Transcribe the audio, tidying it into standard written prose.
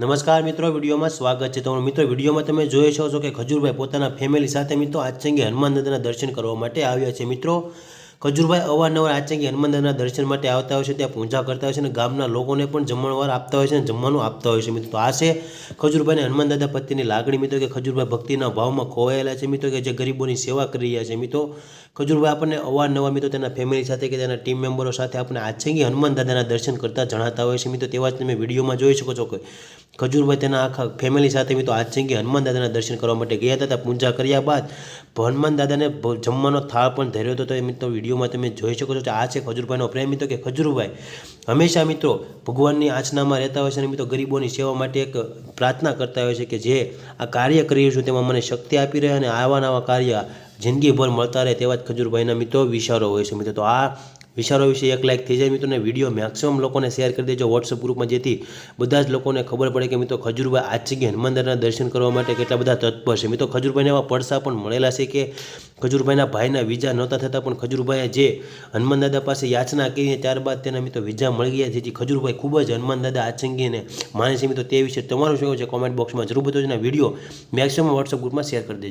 નમસ્કાર મિત્રો, વિડીયોમાં સ્વાગત છે. તો મિત્રો, વિડીયોમાં તમે જોઈ શકો છો કે ખજૂરભાઈ પોતાના ફેમિલી સાથે મિત્રો આચંગે હનુમાન દાદાના દર્શન કરવા માટે આવ્યા છે. મિત્રો, ખજૂરભાઈ અવારનવાર આચંગે હનુમાન દાદાના દર્શન માટે આવતા હોય છે, ત્યાં પૂજા કરતા હોય છે અને ગામના લોકોને પણ જમણવાર આપતા હોય છે અને જમવાનું આપતા હોય છે. મિત્રો, તો આ છે ખજૂરભાઈને હનુમાન દાદા પ્રત્યેની લાગણી. મિત્રો, કે ખજૂરભાઈ ભક્તિના ભાવમાં ખોવાયેલા છે. મિત્રો, કે જે ગરીબોની સેવા કરી રહ્યા છે. મિત્રો, ખજૂરભાઈ આપણને અવારનવાર મિત્રો તેના ફેમિલી સાથે કે તેના ટીમ મેમ્બરો સાથે આપણે આચંગે હનુમાન દાદાના દર્શન કરતા જણાતા હોય છે. મિત્રો, તેવા જ તમે વિડીયોમાં જોઈ શકો છો કે ખજૂરભાઈ તેના આખા ફેમિલી સાથે મિત્રો આચંગે હનુમાન દાદાના દર્શન કરવા માટે ગયા હતા. પૂજા કર્યા બાદ હનુમાન દાદાને જમવાનો થાળ પણ ધર્યો હતો. તો એ મિત્રો વિડીયોમાં તમે જોઈ શકો છો કે આ છે ખજૂરભાઈનો પ્રેમ. મિત્રો, કે ખજૂરભાઈ હંમેશા મિત્રો ભગવાનની આચનામાં રહેતા હોય છે અને મિત્રો ગરીબોની સેવા માટે એક પ્રાર્થના કરતા હોય છે કે જે આ કાર્ય કરી છું તેમાં મને શક્તિ આપી રહે અને આવા નવા કાર્ય જિંદગીભર મળતા રહે. તેવા જ ખજૂરભાઈના મિત્રો વિચારો હોય છે. મિત્રો, તો આ વિચારો વિશે એક લાઈક થઈ જાય મિત્રો, ને વિડીયો મેક્સિમમ લોકોને શેર કરી દેજો વોટ્સઅપ ગ્રુપમાં, જેથી બધા જ લોકોને ખબર પડે કે મિત્રો ખજૂરભાઈ આચંગે હનુમાન દાદાના દર્શન કરવા માટે કેટલા બધા તત્પર છે. મિત્રો, ખજૂરભાઈને એવા પડસા પણ મળેલા છે કે ખજૂરભાઈના ભાઈના વિઝા નહોતા થતા, પણ ખજૂરભાઈએ જે હનુમાન દાદા પાસે યાચના કરી ત્યારબાદ તેના મિત્રો વિઝા મળી ગયા. જેથી ખજૂરભાઈ ખૂબ જ હનુમાન દાદા આચંગીને માને છે. મિત્રો, તે વિશે તમારું શું છે કોમેન્ટ બોક્સમાં જરૂર બતાવજો. વિડીયો મેક્સિમમ વોટ્સઅપ ગ્રુપમાં શેર કરી દેજો.